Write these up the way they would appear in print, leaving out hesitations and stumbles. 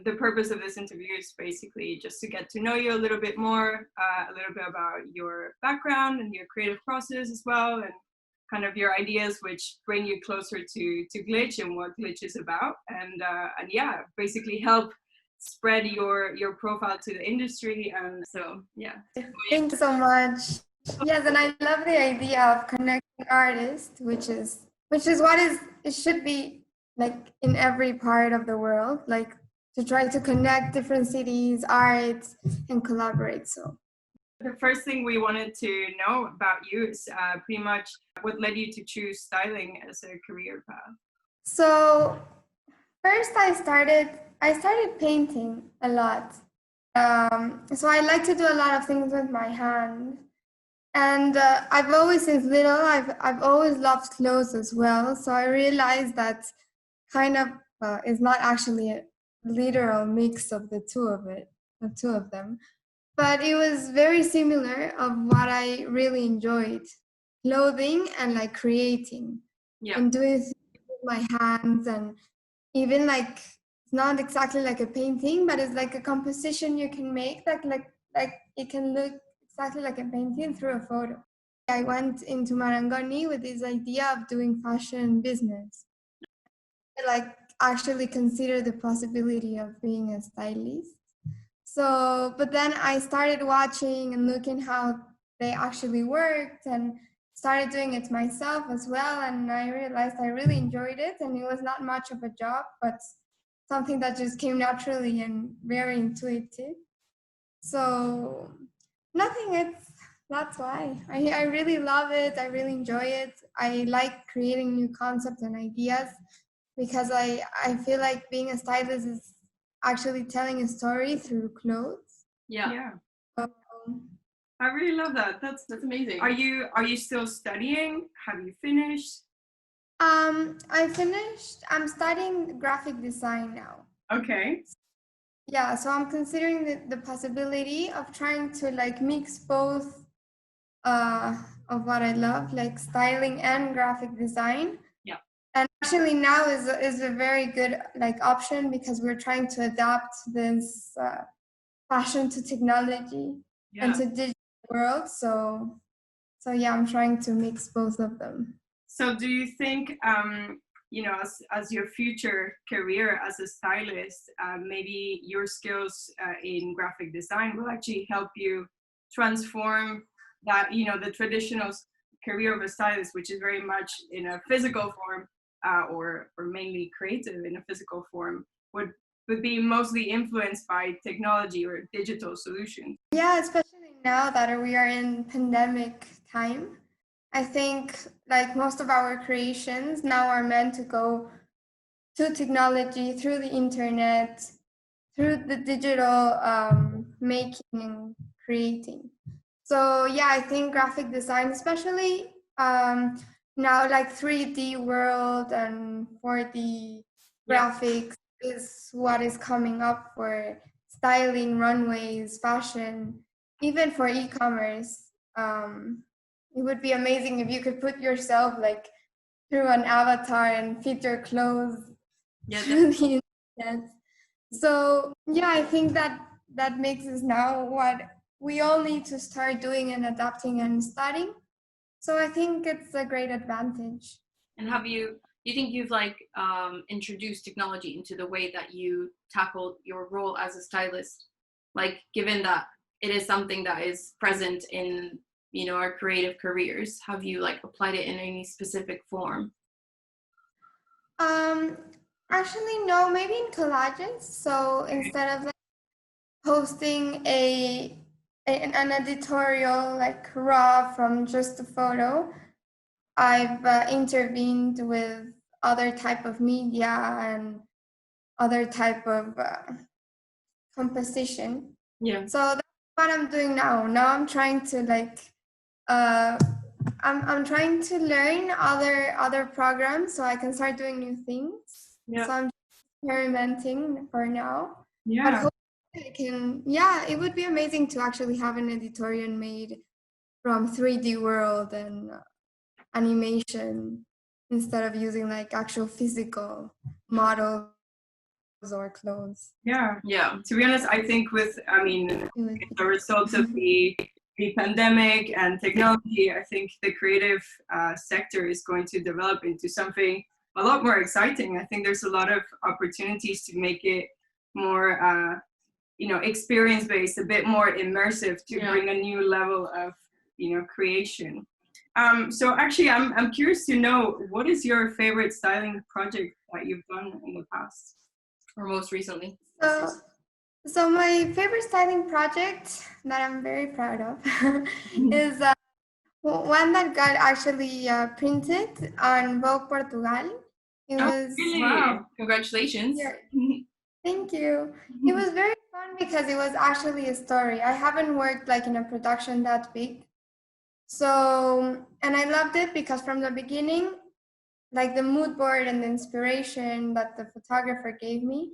the purpose of this interview is basically just to get to know you a little bit more, a little bit about your background and your creative process as well, and kind of your ideas which bring you closer to Glitch and what Glitch is about, and yeah, basically help spread your profile to the industry. And so yeah. Thank you so much. Yes, and I love the idea of connecting artists, which is what it should be like in every part of the world, like to try to connect different cities, arts, and collaborate. So the first thing we wanted to know about you is pretty much what led you to choose styling as a career path. So first I started painting a lot. So I like to do a lot of things with my hand. And I've always, since little, I've always loved clothes as well. So I realized that kind of is not actually a literal mix of the two of them, but it was very similar of what I really enjoyed, clothing and like creating, and doing things with my hands, and even like it's not exactly like a painting, but it's like a composition you can make that like it can look exactly like a painting through a photo. I went into Marangoni with this idea of doing fashion business. I like actually consider the possibility of being a stylist. So, but then I started watching and looking how they actually worked and started doing it myself as well. And I realized I really enjoyed it, and it was not much of a job, but something that just came naturally and very intuitive. So that's why I really love it. I really enjoy it. I like creating new concepts and ideas because I feel like being a stylist is actually telling a story through clothes. Yeah. I really love that. That's amazing. Are you still studying? Have you finished? I finished. I'm studying graphic design now. Okay. Yeah, so I'm considering the possibility of trying to like mix both of what I love, like styling and graphic design. Yeah. And actually now is a very good like option because we're trying to adapt this fashion to technology and to digital world. So yeah, I'm trying to mix both of them. So do you think as your future career as a stylist, maybe your skills in graphic design will actually help you transform that, the traditional career of a stylist, which is very much in a physical form, or mainly creative in a physical form, would be mostly influenced by technology or digital solutions? Yeah, especially now that we are in pandemic time. I think like most of our creations now are meant to go to technology, through the internet, through the digital making and creating. So yeah, I think graphic design, especially now like 3D world and 4D graphics is what is coming up for styling, runways, fashion, even for e-commerce. It would be amazing if you could put yourself like through an avatar and fit your clothes through the internet. So yeah, I think that makes us now what we all need to start doing and adapting and studying. So I think it's a great advantage. And do you think you've like introduced technology into the way that you tackled your role as a stylist? Like, given that it is something that is present in, our creative careers, have you like applied it in any specific form? Actually, no, maybe in collages. So instead of like posting an editorial like raw from just a photo, I've intervened with other type of media and other type of composition. Yeah. So that's what I'm doing now. Now I'm trying to like I'm trying to learn other programs so I can start doing new things. Yeah. So I'm experimenting for now. Yeah. But hopefully I can. Yeah, it would be amazing to actually have an editorial made from 3D world and animation instead of using like actual physical models or clothes. Yeah. Yeah. To be honest, I think It was the results of the pandemic and technology, I think the creative sector is going to develop into something a lot more exciting. I think there's a lot of opportunities to make it more, experience-based, a bit more immersive, to bring a new level of, creation. So actually, I'm curious to know, what is your favorite styling project that you've done in the past? Or most recently? So my favorite styling project that I'm very proud of is one that got actually printed on Vogue Portugal. It was Really? Wow. Congratulations. Yeah. Thank you. It was very fun because it was actually a story. I haven't worked like in a production that big. So, and I loved it because from the beginning, like the mood board and the inspiration that the photographer gave me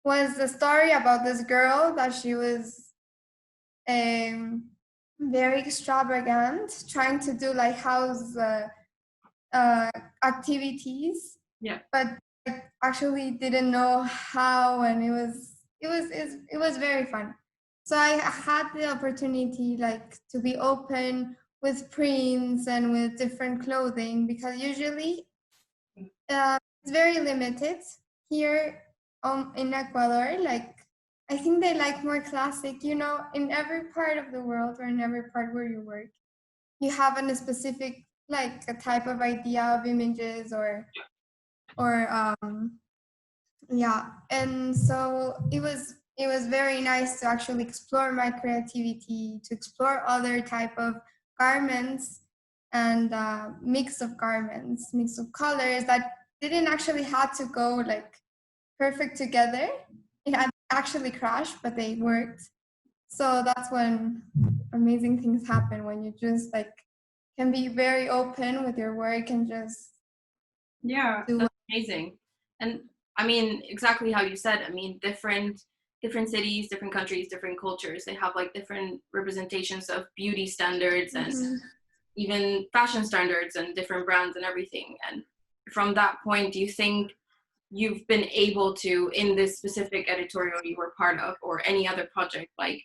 was the story about this girl that she was very extravagant, trying to do like house activities. Yeah. But I actually didn't know how, and it was very fun. So I had the opportunity like to be open with prints and with different clothing, because usually it's very limited here in Ecuador. Like, I think they like more classic, in every part of the world or in every part where you work, you have a specific, like a type of idea of images or yeah. And so it was very nice to actually explore my creativity, to explore other type of garments and mix of garments, mix of colors that didn't actually have to go like perfect together. It had actually crashed, but they worked. So that's when amazing things happen, when you just like can be very open with your work and just do. That's amazing. And I mean, exactly how you said. I mean, different cities, different countries, different cultures, they have like different representations of beauty standards and even fashion standards and different brands and everything. And from that point, do you think you've been able to, in this specific editorial you were part of or any other project, like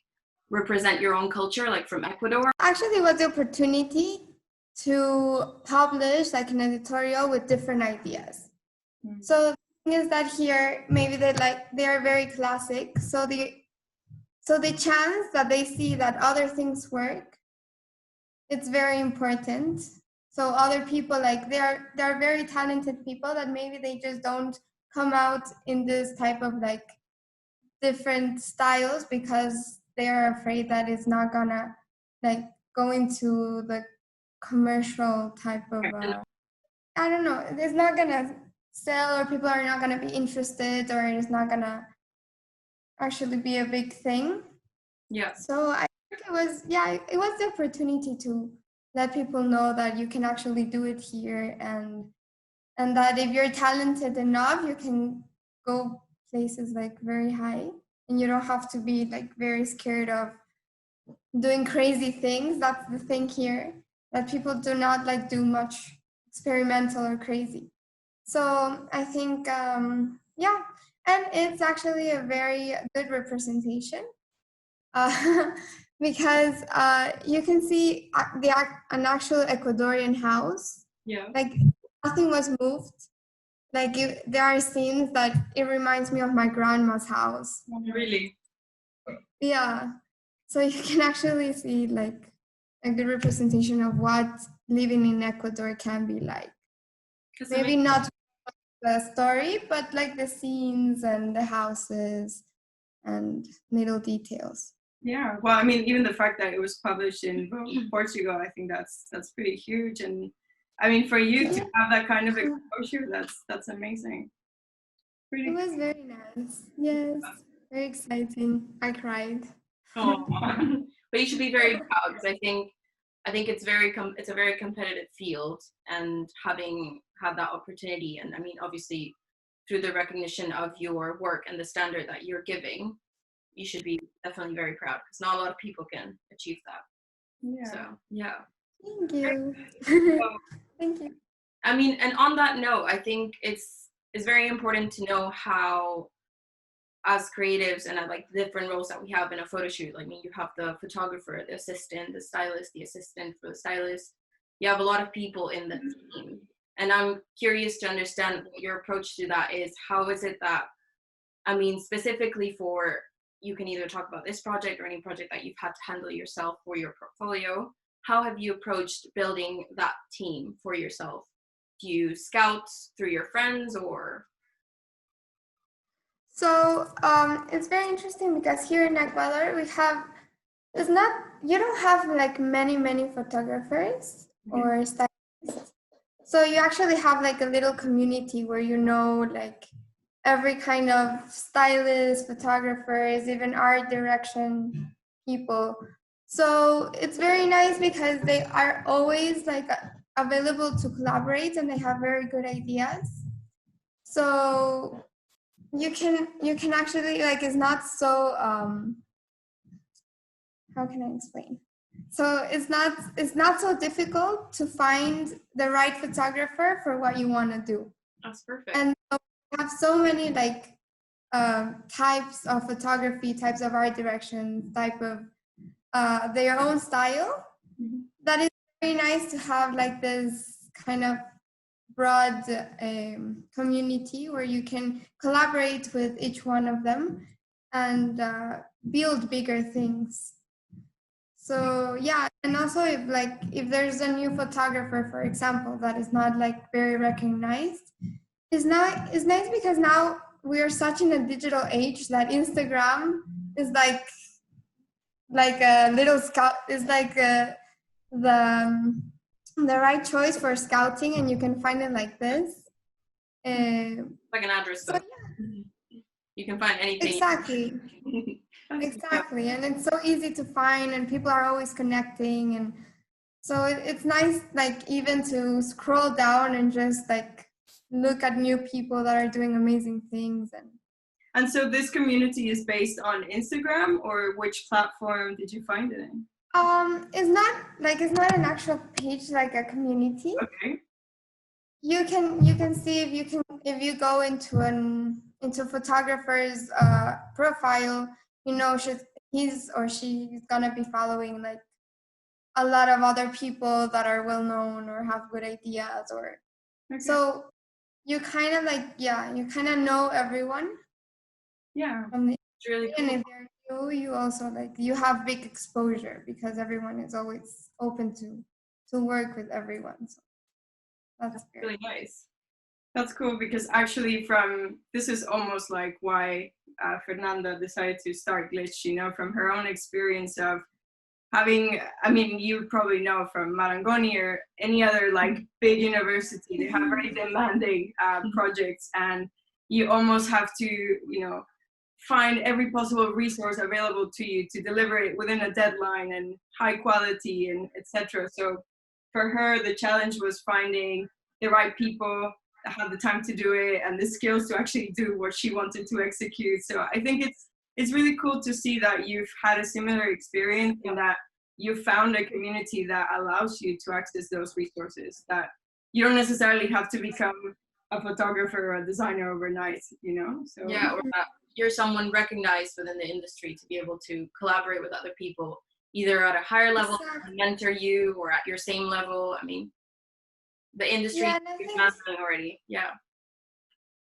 represent your own culture, like from Ecuador? Actually, it was the opportunity to publish like an editorial with different ideas. So the thing is that here, maybe they are very classic. So the chance that they see that other things work, it's very important. So other people, like they're very talented people that maybe they just don't come out in this type of like different styles because they are afraid that it's not gonna like go into the commercial type of I don't know, it's not gonna sell, or people are not gonna be interested, or it's not gonna actually be a big thing. Yeah. So I think it was the opportunity to let people know that you can actually do it here, and that if you're talented enough, you can go places like very high, and you don't have to be like very scared of doing crazy things. That's the thing here, that people do not like do much experimental or crazy. So I think yeah, and it's actually a very good representation because you can see an actual Ecuadorian house. Yeah. Like nothing was moved. Like there are scenes that it reminds me of my grandma's house. Really? Yeah. So you can actually see like a good representation of what living in Ecuador can be like. Maybe not the story, but like the scenes and the houses and little details. Yeah, well, I mean, even the fact that it was published in Portugal, I think that's pretty huge. And I mean, for you to have that kind of exposure, that's amazing. It was very nice. Yes, very exciting. I cried. Oh, but you should be very proud, because I think it's it's a very competitive field, and having had that opportunity, and I mean, obviously through the recognition of your work and the standard that you're giving, you should be definitely very proud, because not a lot of people can achieve that. Yeah. So yeah. Thank you. Thank you. I mean, and on that note, I think it's very important to know how as creatives and at like different roles that we have in a photo shoot. Like, I mean, you have the photographer, the assistant, the stylist, the assistant for the stylist. You have a lot of people in the team. And I'm curious to understand what your approach to that is. How is it that, I mean, specifically for, you can either talk about this project or any project that you've had to handle yourself for your portfolio. How have you approached building that team for yourself? Do you scout through your friends or? So it's very interesting because here in Ecuador we have, you don't have like many photographers or stylists. So you actually have like a little community where you know like every kind of stylist, photographers, even art direction people. So it's very nice because they are always like available to collaborate and they have very good ideas. So you can actually like, it's not so how can I explain? So it's not so difficult to find the right photographer for what you want to do. That's perfect. And so we have so many like types of photography, types of art directions, type of their own style. Mm-hmm. That is very nice to have like this kind of broad community where you can collaborate with each one of them and build bigger things. So yeah, and also if there's a new photographer, for example, that is not like very recognized, it's nice because now we are such in a digital age that Instagram is like a little scout, is like the right choice for scouting, and you can find it like this. Like an address book. So, yeah. You can find anything. Exactly. Exactly, and it's so easy to find, and people are always connecting, and so it's nice, like even to scroll down and just like look at new people that are doing amazing things. And so this community is based on Instagram, or which platform did you find it in? It's not an actual page like a community. Okay. You can see if you go into photographer's profile, you know he's or she's gonna be following like a lot of other people that are well known or have good ideas, or so you kind of like, yeah, you kind of know everyone. Yeah, it's really cool. And if they're new, you also like, you have big exposure because everyone is always open to work with everyone. So that's really nice. That's cool, because actually this is almost like why Fernanda decided to start Glitch, you know, from her own experience of having, I mean, you probably know from Marangoni or any other like big university, they have very demanding projects, and you almost have to, you know, find every possible resource available to you to deliver it within a deadline and high quality and etc. So for her, the challenge was finding the right people that had the time to do it and the skills to actually do what she wanted to execute. So I think it's really cool to see that you've had a similar experience and that you found a community that allows you to access those resources, that you don't necessarily have to become a photographer or a designer overnight, you know? So yeah, or that you're someone recognized within the industry to be able to collaborate with other people, either at a higher level, exactly. mentor you, or at your same level. I mean, the industry is mastering already. Yeah.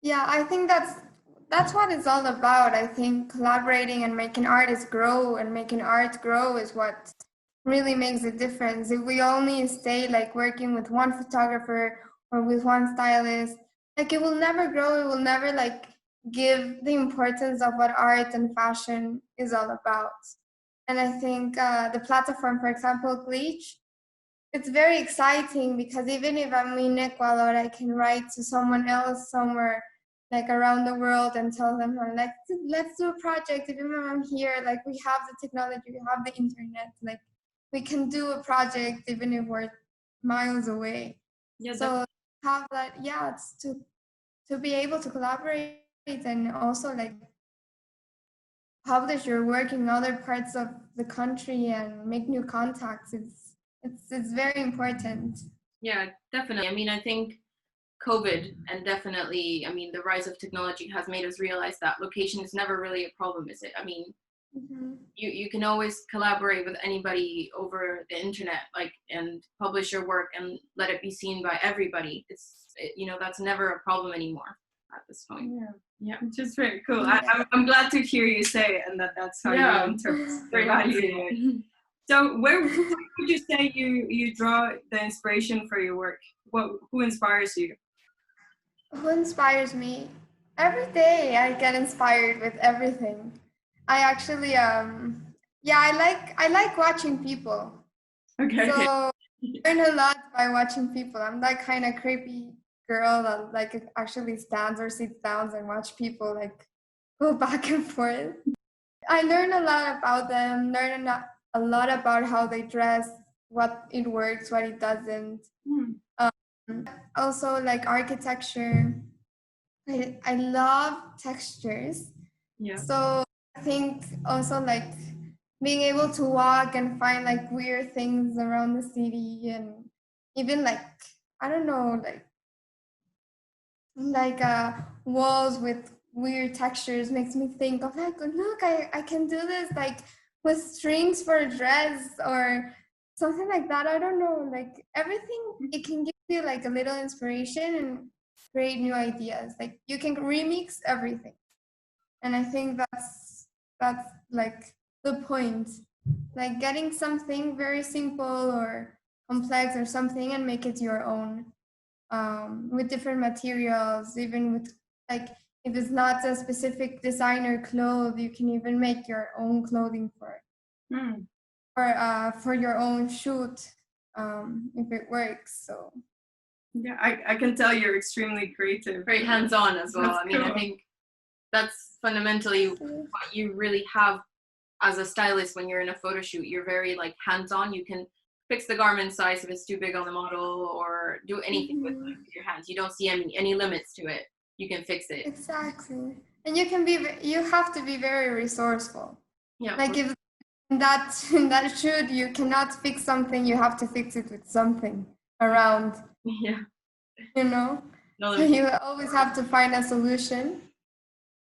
Yeah, I think that's what it's all about. I think collaborating and making artists grow and making art grow is what really makes a difference. If we only stay like working with one photographer or with one stylist, like it will never grow. It will never like give the importance of what art and fashion is all about. And I think the platform, for example, Glitch, it's very exciting because even if I'm in Ecuador, I can write to someone else somewhere like around the world and tell them, like, let's do a project. Even when I'm here, like we have the technology, we have the internet, like we can do a project even if we're miles away. Yeah. So have that, yeah, it's to be able to collaborate and also like publish your work in other parts of the country and make new contacts. It's very important. Yeah, definitely. I mean, I think COVID and definitely, I mean, the rise of technology has made us realize that location is never really a problem, is it? I mean, you can always collaborate with anybody over the internet, like, and publish your work and let it be seen by everybody. That's never a problem anymore at this point. Yeah, which is very cool. I'm glad to hear you say it, and that's how you interpret the value. So where would you say you draw the inspiration for your work? Who inspires you? Who inspires me? Every day I get inspired with everything. I actually I like watching people. Okay. So I learn a lot by watching people. I'm that kind of creepy girl that like actually stands or sits down and watch people like go back and forth. I learn a lot about them, learn a lot about how they dress, what it works, what it doesn't. Also like architecture. I love textures. Yeah. So I think also like being able to walk and find like weird things around the city, and even like, I don't know, like walls with weird textures makes me think of like, oh, look, I can do this like with strings for a dress or something like that. I don't know, like everything, it can give you like a little inspiration and create new ideas. Like you can remix everything. And I think that's like the point, like getting something very simple or complex or something and make it your own, with different materials, even with like, if it's not a specific designer cloth, you can even make your own clothing for it. Or for your own shoot, if it works. So yeah, I can tell you're extremely creative. Very hands-on as well. That's I mean, cool. I think that's fundamentally what you really have as a stylist when you're in a photo shoot. You're very like hands-on. You can fix the garment size if it's too big on the model, or do anything with your hands. You don't see any limits to it. You can fix it. Exactly. And you have to be very resourceful. Yeah. Like if in that shoot you cannot fix something, you have to fix it with something around. Yeah. You know? You always have to find a solution.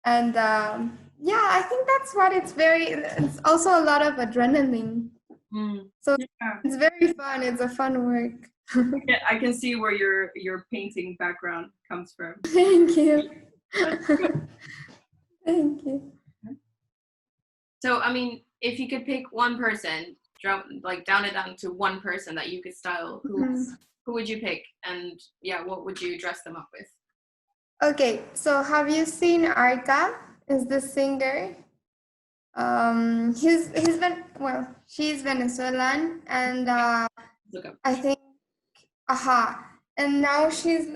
And I think that's what it's also a lot of adrenaline. So it's very fun. It's a fun work. Yeah, I can see where your painting background comes from. Thank you. Thank you. So, I mean, if you could pick one person, down it down to one person that you could style, who would you pick? And what would you dress them up with? Okay, so have you seen Arca? Is the singer? She's Venezuelan, and I think, and now she's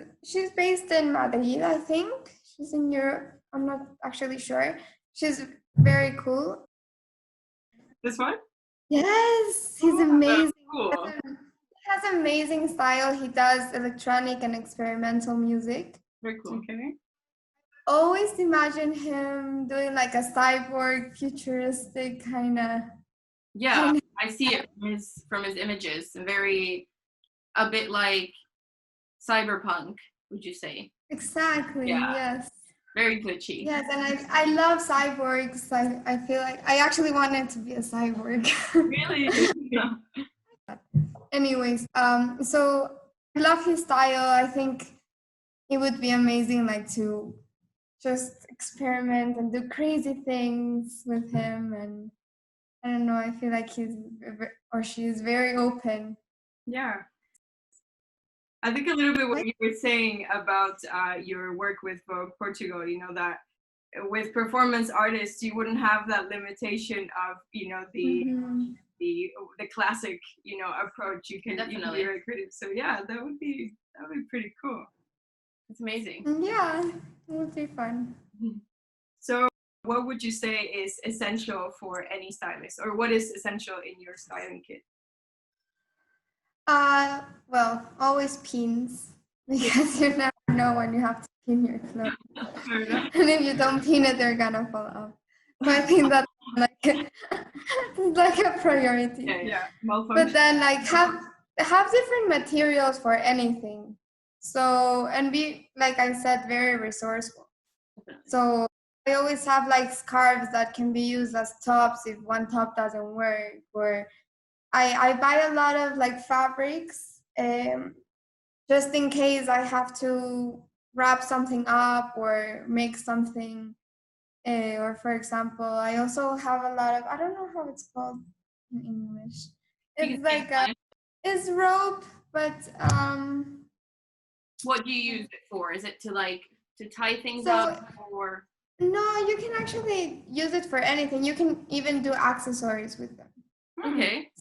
based in Madrid. I think she's in Europe. I'm not actually sure. She's very cool. This one? Yes, he's amazing. Cool. He has amazing style. He does electronic and experimental music. Very cool. Okay. Always imagine him doing like a cyborg, futuristic kind of. Yeah, I see it from his images. A bit like Cyberpunk, would you say? Exactly. Yeah. Yes. Very glitchy. Yes, and I love cyborgs. I feel like I actually wanted to be a cyborg. Really? Yeah. Anyways, so I love his style. I think it would be amazing, like to just experiment and do crazy things with him. And I don't know, I feel like she's very open. Yeah. I think a little bit what you were saying about your work with Vogue Portugal, that with performance artists, you wouldn't have that limitation of, the classic, approach. You can be very creative. So yeah, that would be pretty cool. It's amazing. Yeah, it would be fun. So what would you say is essential for any stylist, or what is essential in your styling kit? Well, always pins, because you never know when you have to pin your clothes. And if you don't pin it, they're gonna fall off. So I think that's like a priority. Yeah. But then like have different materials for anything. So, and be, like I said, very resourceful. So I always have like scarves that can be used as tops if one top doesn't work, or I buy a lot of like fabrics just in case I have to wrap something up or make something. Or for example, I also have a lot of, I don't know how it's called in English. It's like it's rope, but what do you use it for? Is it to like to tie things so up, or no, you can actually use it for anything. You can even do accessories with them. okay?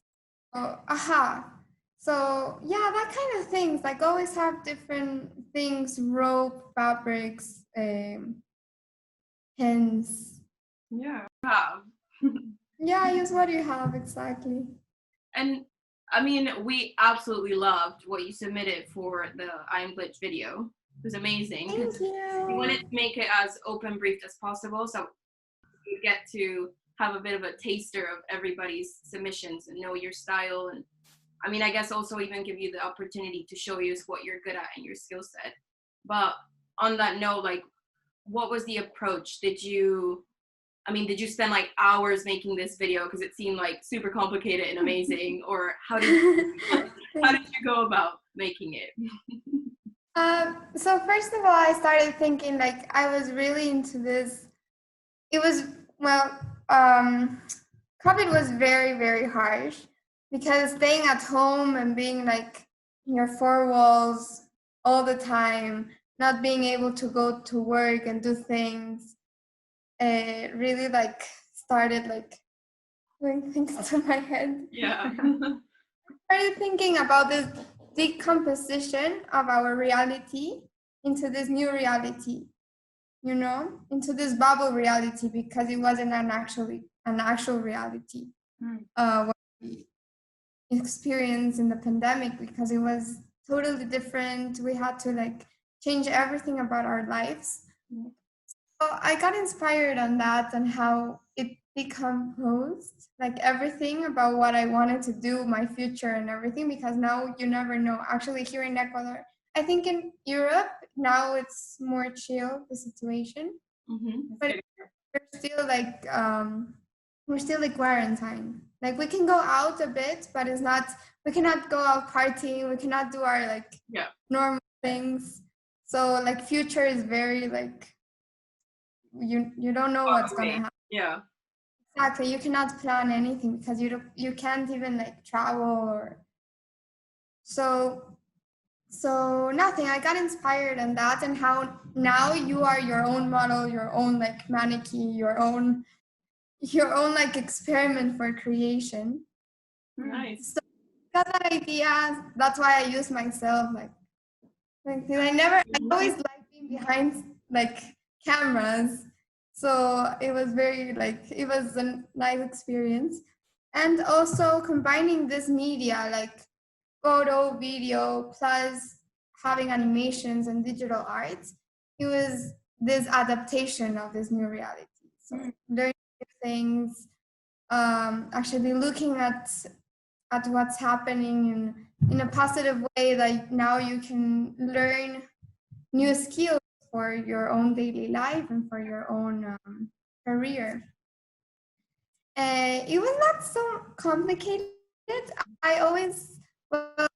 Oh, aha. So yeah, that kind of things. Like always have different things, rope, fabrics, pins. Yeah. Wow. Yeah, use what you have exactly. And I mean, we absolutely loved what you submitted for the I'm Glitch video. It was amazing. Thank We you. wanted to make it as open briefed as possible, so you get to have a bit of a taster of everybody's submissions and know your style. And I mean, I guess also even give you the opportunity to show you what you're good at and your skill set. But on that note, like, what was the approach? Did you spend like hours making this video because it seemed like super complicated and amazing, or how did you go about making it? So first of all, I started thinking like I was really into this. It was, well, COVID was very, very harsh because staying at home and being like in your four walls all the time, not being able to go to work and do things, really like started like doing things to my head. Yeah. Started thinking about this decomposition of our reality into this new reality, you know, into this bubble reality, because it wasn't an actual reality. What we experienced in the pandemic, because it was totally different. We had to like change everything about our lives. So I got inspired on that and how it decomposed, like everything about what I wanted to do, my future and everything, because now you never know. Actually, here in Ecuador, I think in Europe, now it's more chill, the situation. But we're still like quarantine. Like we can go out a bit, but it's not, we cannot go out partying, we cannot do our like normal things. So like future is very like, you don't know what's gonna happen. Yeah. Exactly. You cannot plan anything because you can't even like travel or so nothing. I got inspired on that, and how now you are your own model, your own like mannequin, your own like experiment for creation. Nice. So got that idea. That's why I use myself like I always like being behind like cameras. So it was very like, it was a nice experience. And also combining this media like photo, video, plus having animations and digital arts, it was this adaptation of this new reality. So learning things, actually looking at what's happening in a positive way, like now you can learn new skills for your own daily life and for your own career. It was not so complicated. I always, well,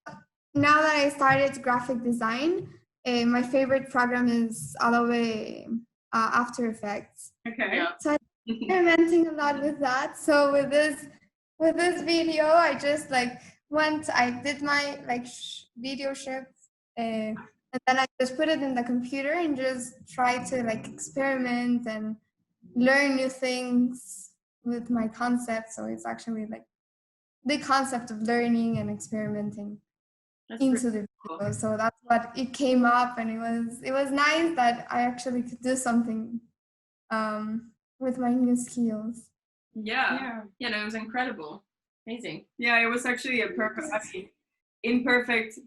now that I started graphic design, my favorite program is Adobe After Effects. Okay. Yeah. So I'm experimenting a lot with that. So with this video, I just like I did my like video shoots, and then I just put it in the computer and just try to like experiment and learn new things with my concept. So it's actually like the concept of learning and experimenting into the video. So that's what it came up, and it was nice that I actually could do something with my new skills. Yeah. No, it was incredible. Amazing. Yeah, it was actually a imperfect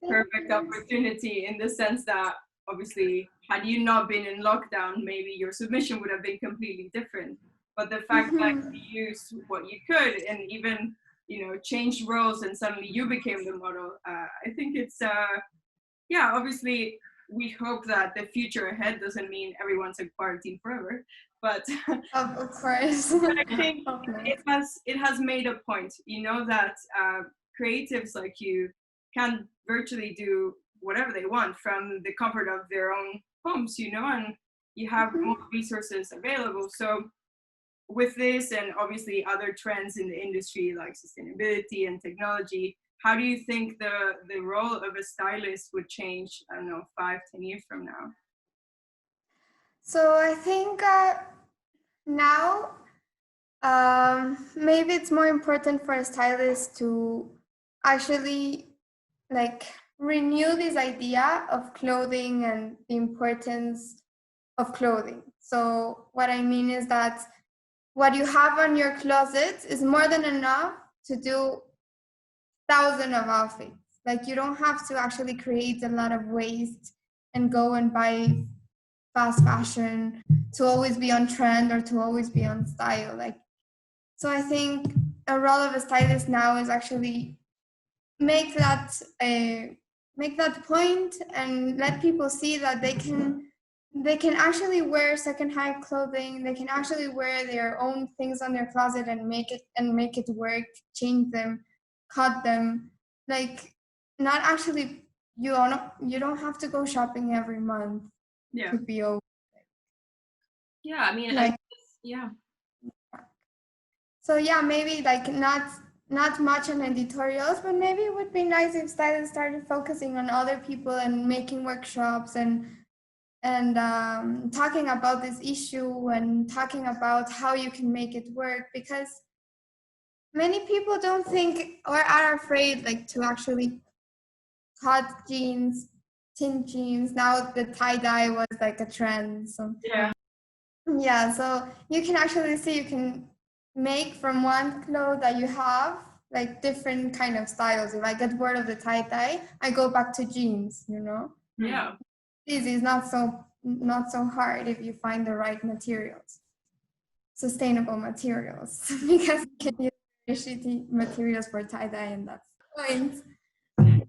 opportunity, in the sense that obviously had you not been in lockdown, maybe your submission would have been completely different. But the fact that you used what you could and even, you know, changed roles and suddenly you became the model, I think it's yeah, obviously we hope that the future ahead doesn't mean everyone's in quarantine forever, but Of course. but I think Of course. it has made a point, that creatives like you can virtually do whatever they want from the comfort of their own homes, and you have more resources available. So with this and obviously other trends in the industry like sustainability and technology, how do you think the role of a stylist would change, I don't know, 5-10 years from now? So I think now maybe it's more important for a stylist to actually like renew this idea of clothing and the importance of clothing. So what I mean is that what you have on your closet is more than enough to do thousands of outfits. Like you don't have to actually create a lot of waste and go and buy fast fashion to always be on trend or to always be on style. Like, so I think a role of a stylist now is actually make that point and let people see that they can actually wear secondhand clothing. They can actually wear their own things on their closet and make it work, change them, cut them. Like not actually you don't have to go shopping every month Yeah. to be over. Yeah, I mean, Like, yeah. So yeah, maybe like not much on editorials, but maybe it would be nice if stylists started focusing on other people and making workshops and talking about this issue and talking about how you can make it work, because many people don't think or are afraid like to actually cut jeans, tin jeans. Now the tie-dye was like a trend. So yeah, so you can actually see you can make from one cloth that you have like different kind of styles. If I get bored of the tie-dye, I go back to jeans, Yeah. This is not so hard if you find the right materials, sustainable materials, because you can use very shitty materials for tie-dye and that's the point.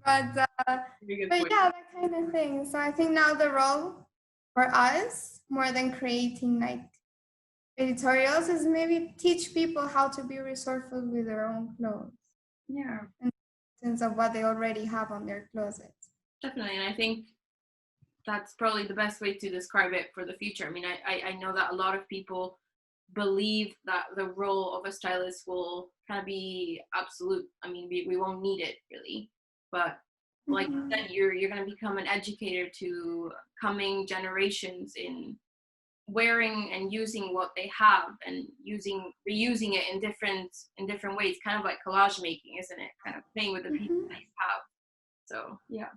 But yeah, that kind of thing. So I think now the role for us, more than creating like editorials, is maybe teach people how to be resourceful with their own clothes. Yeah. In sense of what they already have on their closets. Definitely, and I think that's probably the best way to describe it for the future. I mean, I know that a lot of people believe that the role of a stylist will kind of be absolute. I mean, we won't need it really, but like then you're going to become an educator to coming generations in wearing and using what they have and reusing it in different ways, kind of like collage making, isn't it? Kind of playing with the pieces that you have. So yeah,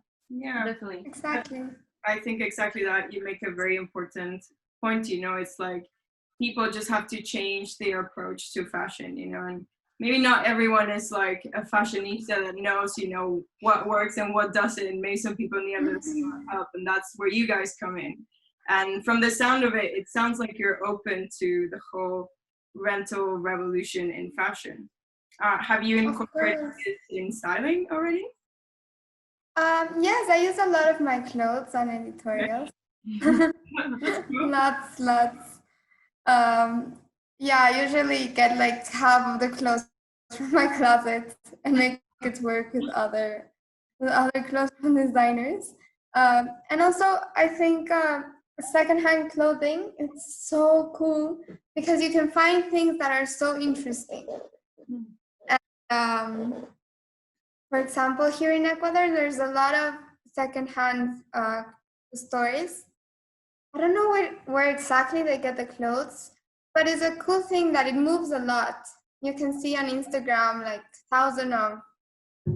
definitely. Exactly. I think exactly that. You make a very important point. It's like people just have to change their approach to fashion. And maybe not everyone is like a fashionista that knows, what works and what doesn't. Maybe some people need a little help, and that's where you guys come in. And from the sound of it, it sounds like you're open to the whole rental revolution in fashion. Have you incorporated it in styling already? Yes, I use a lot of my clothes on editorials. Lots. Yeah, I usually get like half of the clothes from my closet and make it work with other clothes from designers. And also, I think secondhand clothing, it's so cool because you can find things that are so interesting. And, for example, here in Ecuador, there's a lot of secondhand stores. I don't know where exactly they get the clothes, but it's a cool thing that it moves a lot. You can see on Instagram like thousands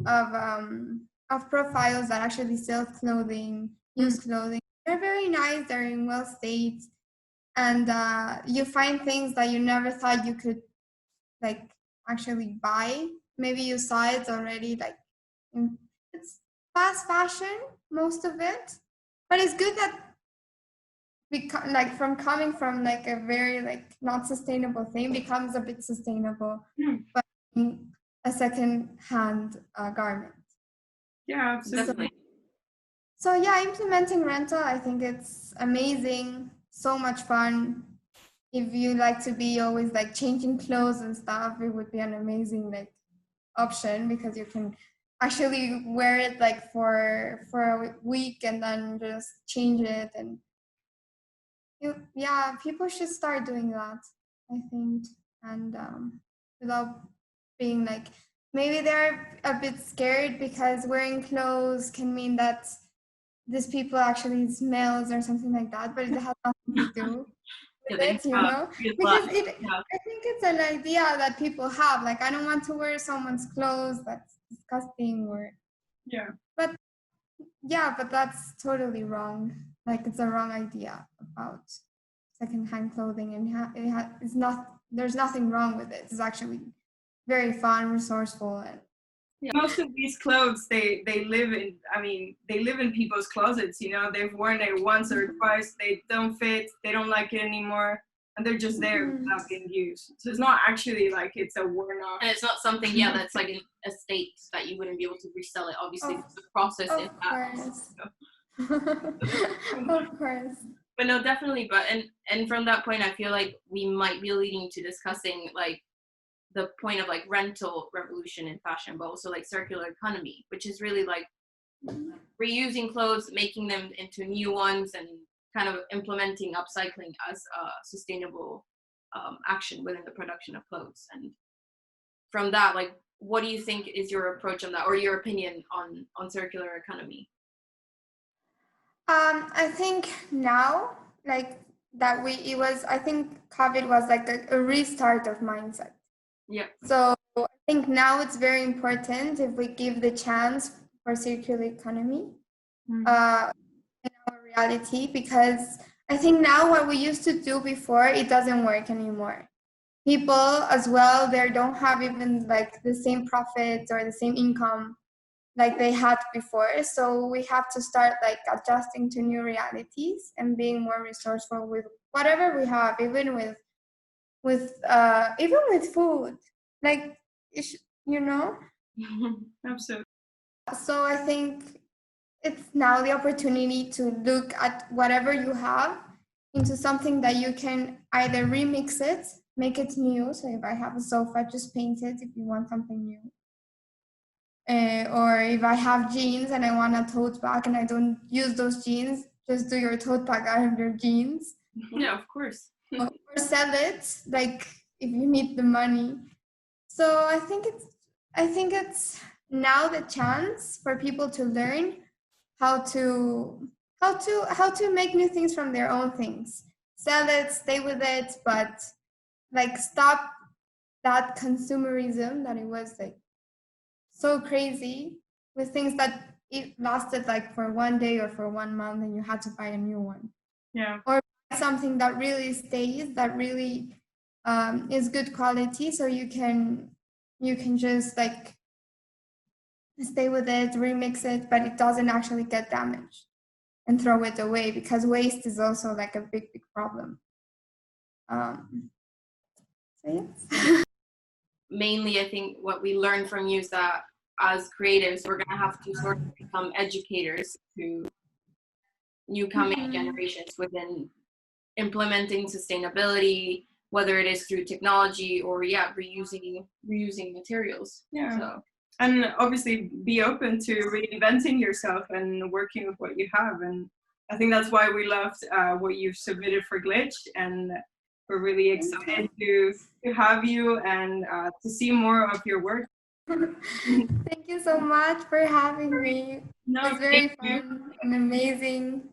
of profiles that actually sell clothing, use clothing. They're very nice. They're in well state, and you find things that you never thought you could like actually buy. Maybe you saw it already. Like it's fast fashion, most of it, but it's good that like coming from like a very like not sustainable thing becomes a bit sustainable, but in a second-hand garment. Yeah, absolutely. So yeah, implementing rental, I think it's amazing, so much fun. If you like to be always like changing clothes and stuff, it would be an amazing like option, because you can actually wear it like for a week and then just change it. And yeah, people should start doing that, I think. And without being like, maybe they're a bit scared because wearing clothes can mean that these people actually smells or something like that, but it has nothing to do with it, you know? Because I think it's an idea that people have, like, I don't want to wear someone's clothes, that's disgusting, or but yeah, but that's totally wrong. Like, it's a wrong idea about secondhand clothing, and it's not, there's nothing wrong with it. It's actually very fun, resourceful, and most of these clothes, they live in, I mean, they live in people's closets, you know, they've worn it once or twice, they don't fit, they don't like it anymore, and they're just there without being used. So it's not actually like it's a worn off. And it's not something, yeah, that's like a state that you wouldn't be able to resell it. Obviously, the process is that. Of course. But no, definitely. But and from that point, I feel like we might be leading to discussing like the point of like rental revolution in fashion, but also like circular economy, which is really like reusing clothes, making them into new ones, and kind of implementing upcycling as a sustainable action within the production of clothes. And from that, like, what do you think is your approach on that, or your opinion on circular economy? I think now, like that I think COVID was like a restart of mindset. Yeah. So I think now it's very important if we give the chance for circular economy in our reality, because I think now what we used to do before, it doesn't work anymore. People as well, they don't have even like the same profits or the same income like they had before. So we have to start like adjusting to new realities and being more resourceful with whatever we have, even with food, like, you know. Absolutely. So I think it's now the opportunity to look at whatever you have into something that you can either remix it, make it new. So if I have a sofa, just paint it if you want something new. Or if I have jeans and I want a tote bag and I don't use those jeans, just do your tote bag out of your jeans. Yeah, of course. Or sell it, like, if you need the money. So I think it's now the chance for people to learn how to make new things from their own things. Sell it, stay with it, but like stop that consumerism that it was like so crazy with things that it lasted like for one day or for 1 month and you had to buy a new one. Yeah. Or something that really stays, that really is good quality, so you can just like stay with it, remix it, but it doesn't actually get damaged, and throw it away, because waste is also like a big problem. So yes. Mainly, I think what we learned from you is that as creatives, we're going to have to sort of become educators to new coming generations within implementing sustainability, whether it is through technology or reusing materials. Yeah. So. And obviously be open to reinventing yourself and working with what you have. And I think that's why we loved what you submitted for Glitch, and we're really excited to have you and to see more of your work. Thank you so much for having me. No, it was very fun and amazing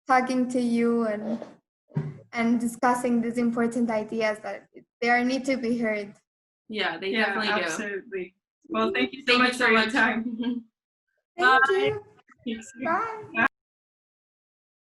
talking to you and discussing these important ideas that they need to be heard. Yeah, they definitely do. Absolutely. Well, thank you so much for your time. Thank you. Bye. Bye.